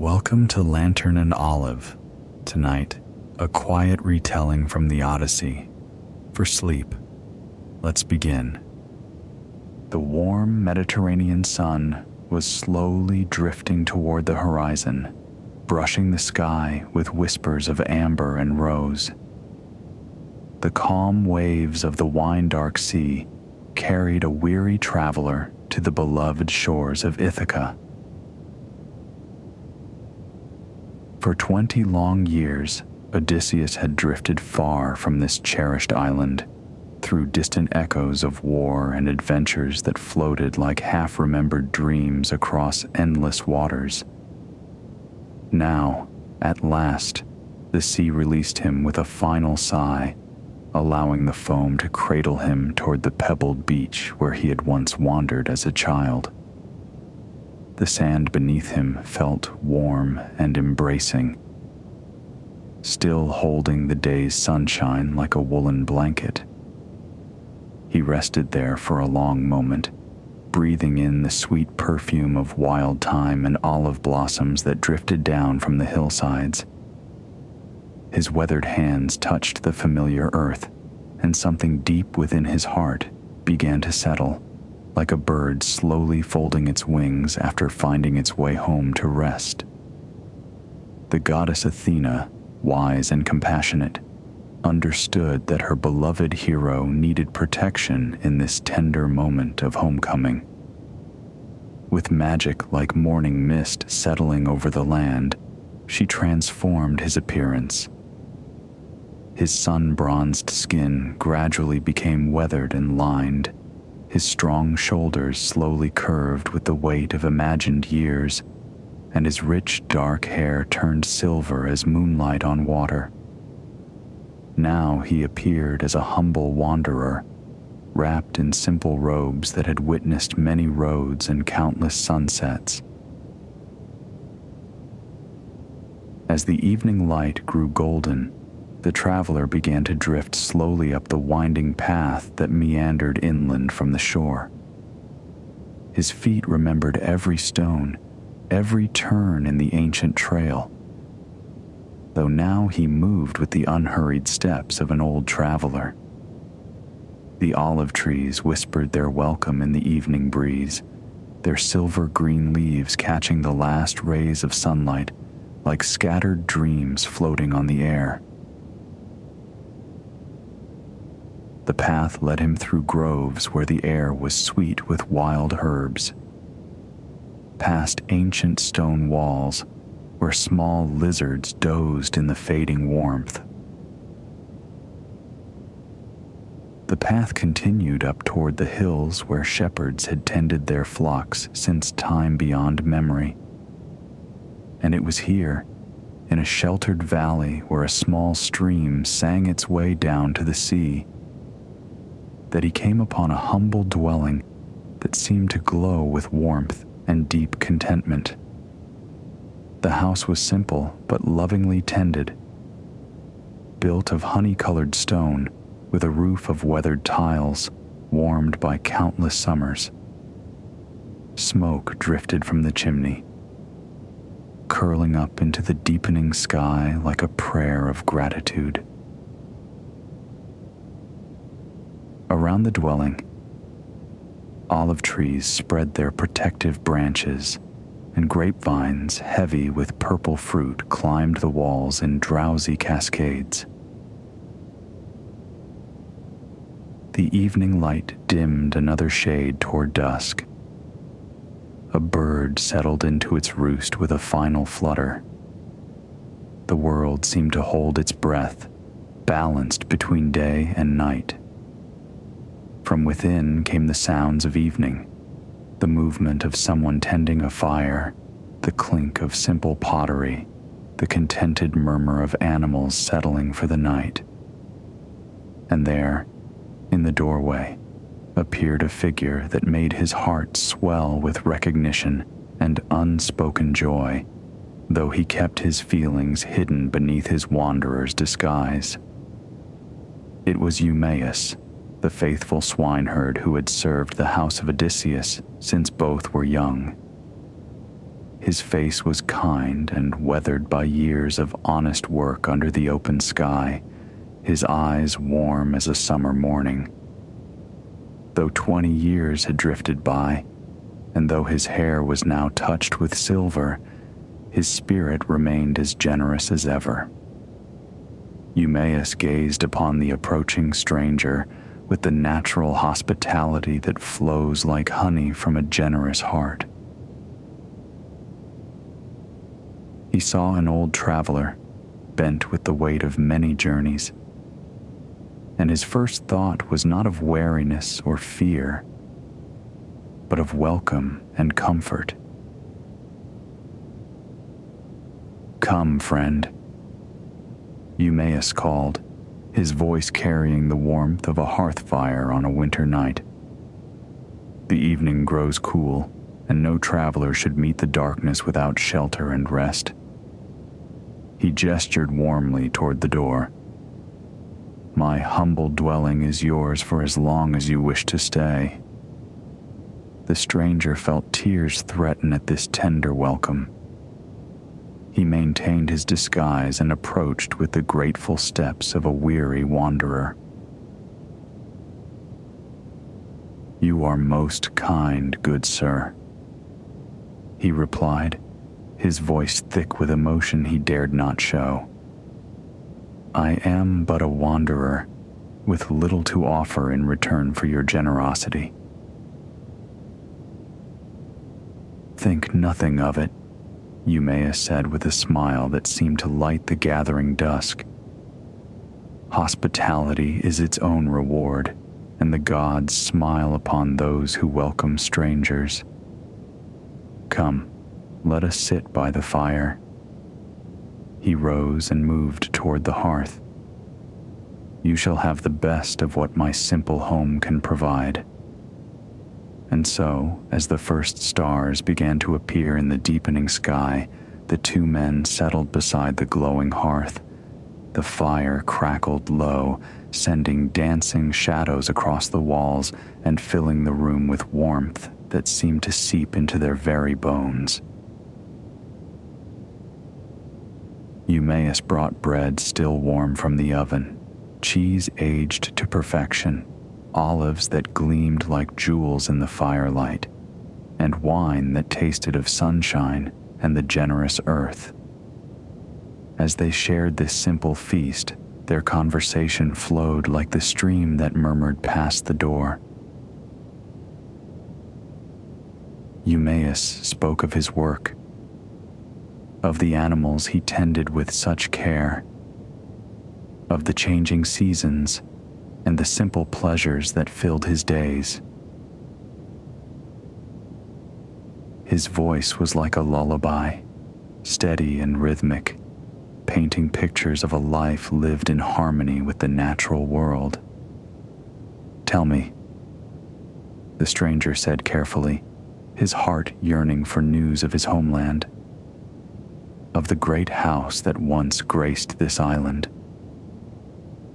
Welcome to Lantern and Olive. Tonight, a quiet retelling from the Odyssey. For sleep, let's begin. The warm Mediterranean sun was slowly drifting toward the horizon, brushing the sky with whispers of amber and rose. The calm waves of the wine-dark sea carried a weary traveler to the beloved shores of Ithaca. For 20 long years, Odysseus had drifted far from this cherished island, through distant echoes of war and adventures that floated like half-remembered dreams across endless waters. Now, at last, the sea released him with a final sigh, allowing the foam to cradle him toward the pebbled beach where he had once wandered as a child. The sand beneath him felt warm and embracing, still holding the day's sunshine like a woolen blanket. He rested there for a long moment, breathing in the sweet perfume of wild thyme and olive blossoms that drifted down from the hillsides. His weathered hands touched the familiar earth, and something deep within his heart began to settle, like a bird slowly folding its wings after finding its way home to rest. The goddess Athena, wise and compassionate, understood that her beloved hero needed protection in this tender moment of homecoming. With magic like morning mist settling over the land, she transformed his appearance. His sun-bronzed skin gradually became weathered and lined, his strong shoulders slowly curved with the weight of imagined years, and his rich dark hair turned silver as moonlight on water. Now he appeared as a humble wanderer, wrapped in simple robes that had witnessed many roads and countless sunsets. As the evening light grew golden, the traveler began to drift slowly up the winding path that meandered inland from the shore. His feet remembered every stone, every turn in the ancient trail, though now he moved with the unhurried steps of an old traveler. The olive trees whispered their welcome in the evening breeze, their silver-green leaves catching the last rays of sunlight like scattered dreams floating on the air. The path led him through groves where the air was sweet with wild herbs, past ancient stone walls where small lizards dozed in the fading warmth. The path continued up toward the hills where shepherds had tended their flocks since time beyond memory. And it was here, in a sheltered valley where a small stream sang its way down to the sea, that he came upon a humble dwelling that seemed to glow with warmth and deep contentment. The house was simple but lovingly tended, built of honey-colored stone with a roof of weathered tiles warmed by countless summers. Smoke drifted from the chimney, curling up into the deepening sky like a prayer of gratitude. Around the dwelling, olive trees spread their protective branches, and grapevines heavy with purple fruit climbed the walls in drowsy cascades. The evening light dimmed another shade toward dusk. A bird settled into its roost with a final flutter. The world seemed to hold its breath, balanced between day and night. From within came the sounds of evening, the movement of someone tending a fire, the clink of simple pottery, the contented murmur of animals settling for the night. And there, in the doorway, appeared a figure that made his heart swell with recognition and unspoken joy, though he kept his feelings hidden beneath his wanderer's disguise. It was Eumaeus, the faithful swineherd who had served the house of Odysseus since both were young. His face was kind and weathered by years of honest work under the open sky, his eyes warm as a summer morning. Though 20 years had drifted by, and though his hair was now touched with silver, his spirit remained as generous as ever. Eumaeus gazed upon the approaching stranger with the natural hospitality that flows like honey from a generous heart. He saw an old traveler, bent with the weight of many journeys, and his first thought was not of weariness or fear, but of welcome and comfort. "Come, friend," Eumaeus called, his voice carrying the warmth of a hearth fire on a winter night. The evening grows cool, and no traveler should meet the darkness without shelter and rest. He gestured warmly toward the door. "My humble dwelling is yours for as long as you wish to stay." The stranger felt tears threaten at this tender welcome. He maintained his disguise and approached with the grateful steps of a weary wanderer. "You are most kind, good sir," he replied, his voice thick with emotion he dared not show. "I am but a wanderer, with little to offer in return for your generosity." "Think nothing of it," Eumaeus said with a smile that seemed to light the gathering dusk. "Hospitality is its own reward, and the gods smile upon those who welcome strangers. Come, let us sit by the fire." He rose and moved toward the hearth. "You shall have the best of what my simple home can provide." And so, as the first stars began to appear in the deepening sky, the two men settled beside the glowing hearth. The fire crackled low, sending dancing shadows across the walls and filling the room with warmth that seemed to seep into their very bones. Eumaeus brought bread still warm from the oven, cheese aged to perfection, olives that gleamed like jewels in the firelight, and wine that tasted of sunshine and the generous earth. As they shared this simple feast, their conversation flowed like the stream that murmured past the door. Eumaeus spoke of his work, of the animals he tended with such care, of the changing seasons and the simple pleasures that filled his days. His voice was like a lullaby, steady and rhythmic, painting pictures of a life lived in harmony with the natural world. "Tell me," the stranger said carefully, his heart yearning for news of his homeland, "of the great house that once graced this island.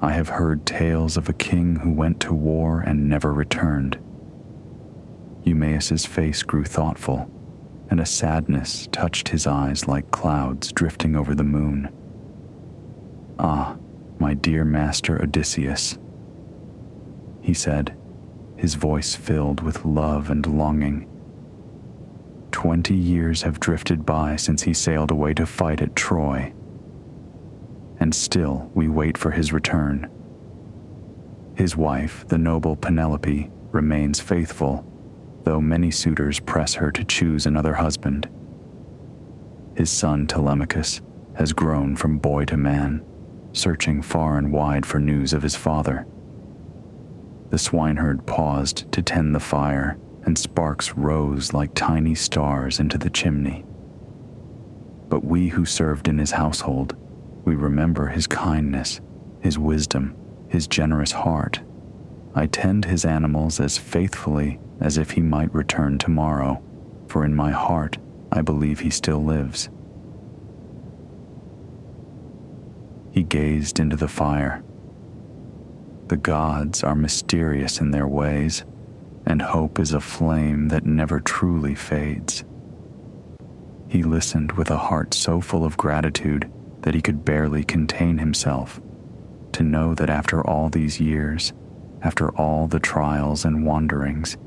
I have heard tales of a king who went to war and never returned." Eumaeus's face grew thoughtful, and a sadness touched his eyes like clouds drifting over the moon. "Ah, my dear master Odysseus," he said, his voice filled with love and longing. 20 years have drifted by since he sailed away to fight at Troy, and still we wait for his return. His wife, the noble Penelope, remains faithful, though many suitors press her to choose another husband. His son Telemachus has grown from boy to man, searching far and wide for news of his father. The swineherd paused to tend the fire, and sparks rose like tiny stars into the chimney. But we who served in his household, we remember his kindness, his wisdom, his generous heart. I tend his animals as faithfully as if he might return tomorrow, for in my heart I believe he still lives." He gazed into the fire. The gods are mysterious in their ways, and hope is a flame that never truly fades. He listened with a heart so full of gratitude that he could barely contain himself, to know that after all these years, after all the trials and wanderings,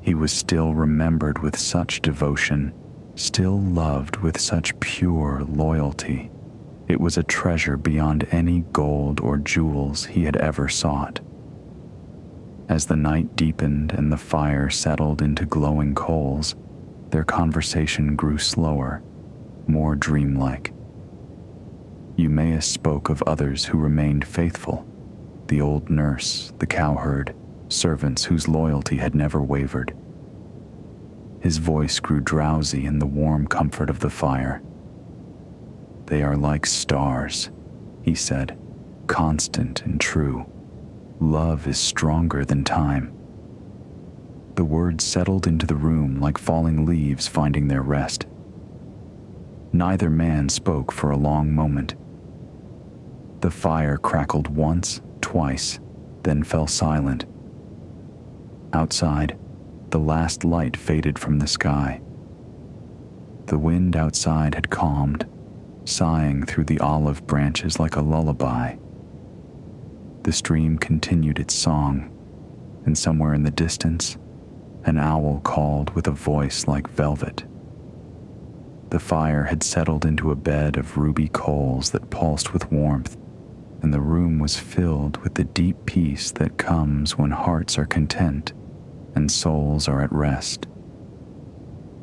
he was still remembered with such devotion, still loved with such pure loyalty. It was a treasure beyond any gold or jewels he had ever sought. As the night deepened and the fire settled into glowing coals, their conversation grew slower, more dreamlike. Eumaeus spoke of others who remained faithful, the old nurse, the cowherd, servants whose loyalty had never wavered. His voice grew drowsy in the warm comfort of the fire. "They are like stars," he said, "constant and true. Love is stronger than time." The words settled into the room like falling leaves finding their rest. Neither man spoke for a long moment. The fire crackled once, twice, then fell silent. Outside, the last light faded from the sky. The wind outside had calmed, sighing through the olive branches like a lullaby. The stream continued its song, and somewhere in the distance, an owl called with a voice like velvet. The fire had settled into a bed of ruby coals that pulsed with warmth, and the room was filled with the deep peace that comes when hearts are content and souls are at rest.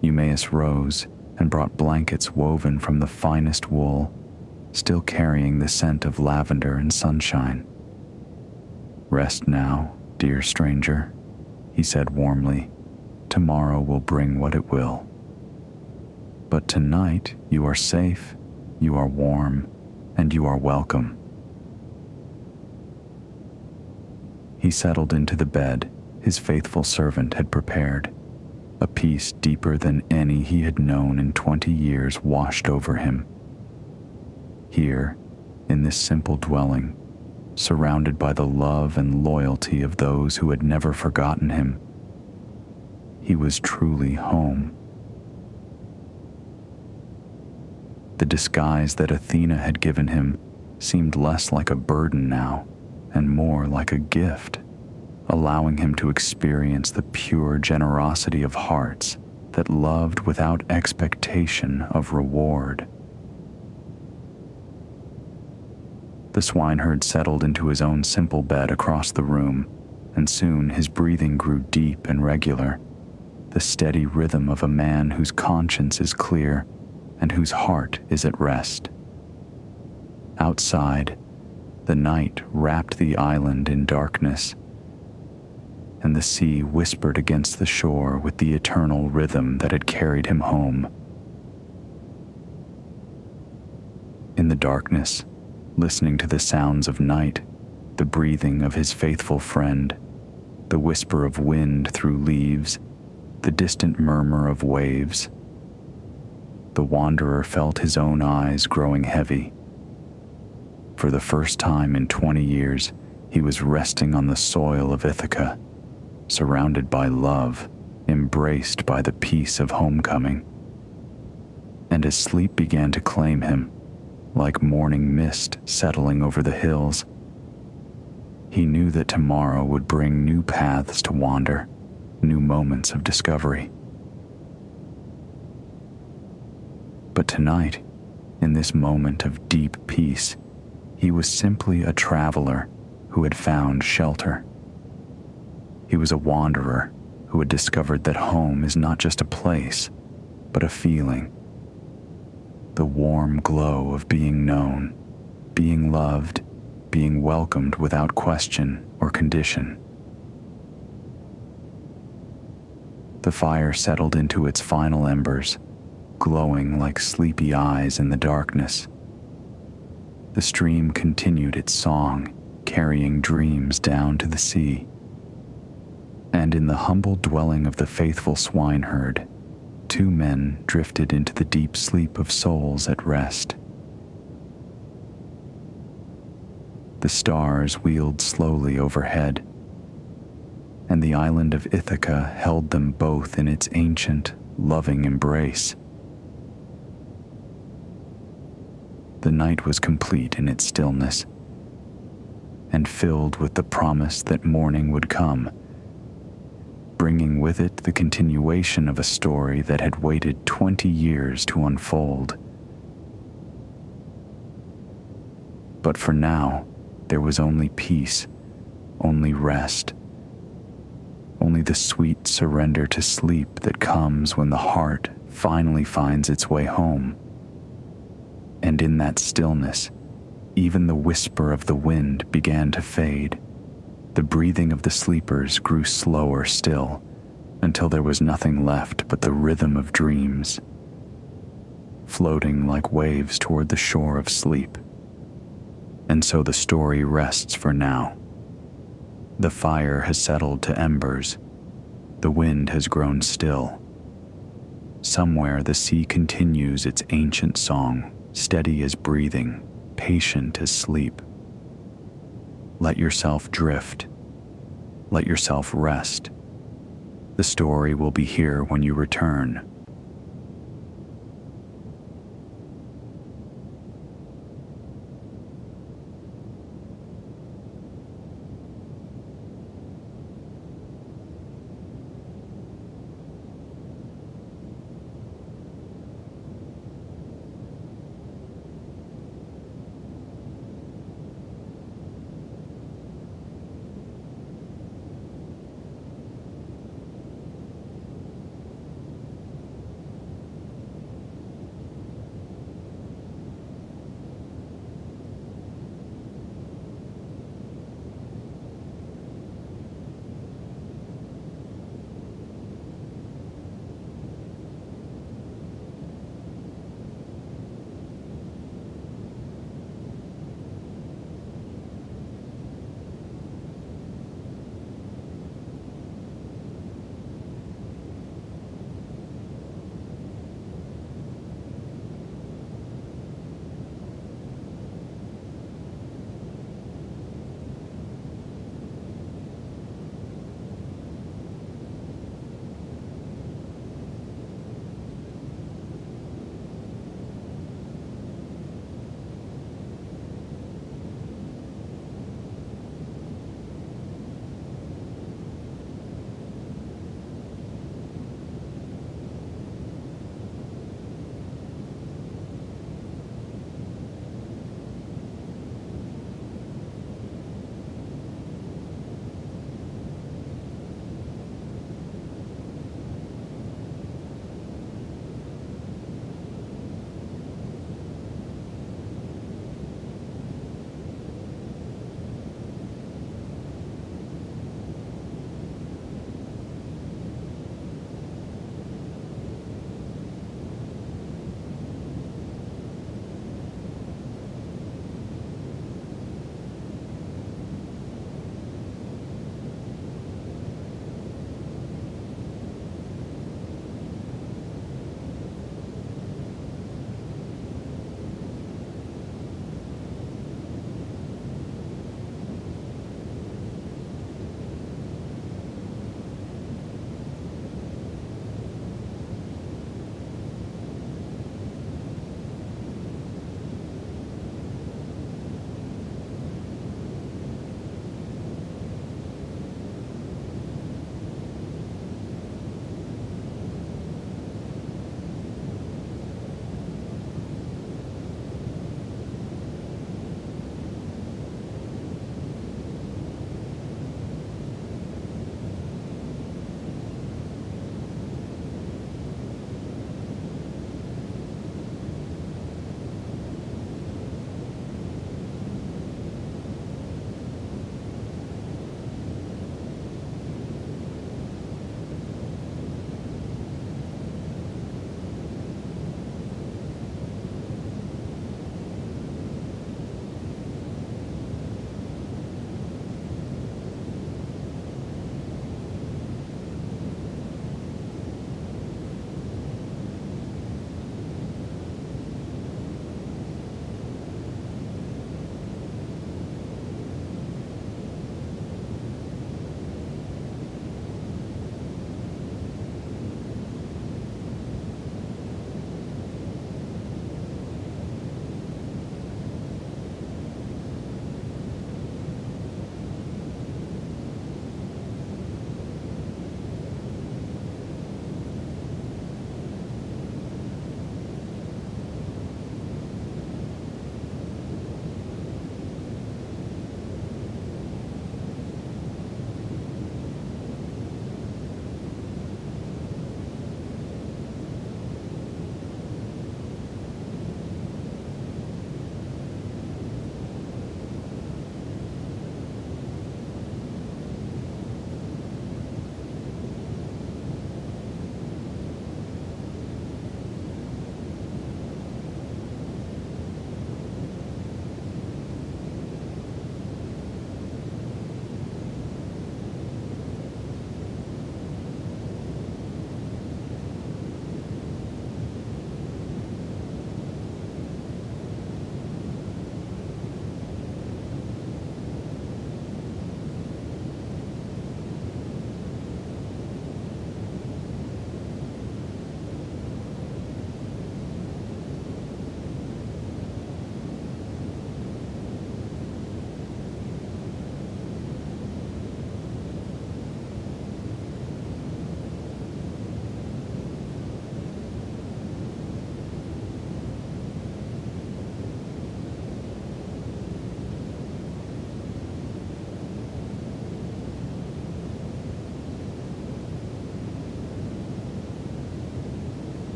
Eumaeus rose and brought blankets woven from the finest wool, still carrying the scent of lavender and sunshine. "Rest now, dear stranger," he said warmly. "Tomorrow will bring what it will. But tonight you are safe, you are warm, and you are welcome." He settled into the bed his faithful servant had prepared. A peace deeper than any he had known in 20 years washed over him. Here, in this simple dwelling, surrounded by the love and loyalty of those who had never forgotten him, he was truly home. The disguise that Athena had given him seemed less like a burden now, and more like a gift, allowing him to experience the pure generosity of hearts that loved without expectation of reward. The swineherd settled into his own simple bed across the room, and soon his breathing grew deep and regular, the steady rhythm of a man whose conscience is clear and whose heart is at rest. Outside, the night wrapped the island in darkness, and the sea whispered against the shore with the eternal rhythm that had carried him home. In the darkness, listening to the sounds of night, the breathing of his faithful friend, the whisper of wind through leaves, the distant murmur of waves, the wanderer felt his own eyes growing heavy. For the first time in 20 years, he was resting on the soil of Ithaca, surrounded by love, embraced by the peace of homecoming. And as sleep began to claim him, like morning mist settling over the hills, he knew that tomorrow would bring new paths to wander, new moments of discovery. But tonight, in this moment of deep peace, he was simply a traveler who had found shelter. He was a wanderer who had discovered that home is not just a place, but a feeling. The warm glow of being known, being loved, being welcomed without question or condition. The fire settled into its final embers, glowing like sleepy eyes in the darkness. The stream continued its song, carrying dreams down to the sea. And in the humble dwelling of the faithful swineherd, 2 men drifted into the deep sleep of souls at rest. The stars wheeled slowly overhead, and the island of Ithaca held them both in its ancient, loving embrace. the night was complete in its stillness, and filled with the promise that morning would come, bringing with it the continuation of a story that had waited 20 years to unfold. But for now, there was only peace, only rest, only the sweet surrender to sleep that comes when the heart finally finds its way home. And in that stillness, even the whisper of the wind began to fade. The breathing of the sleepers grew slower still, until there was nothing left but the rhythm of dreams, floating like waves toward the shore of sleep. And so the story rests for now. The fire has settled to embers. The wind has grown still. Somewhere the sea continues its ancient song, steady as breathing, patient as sleep. Let yourself drift. Let yourself rest. The story will be here when you return.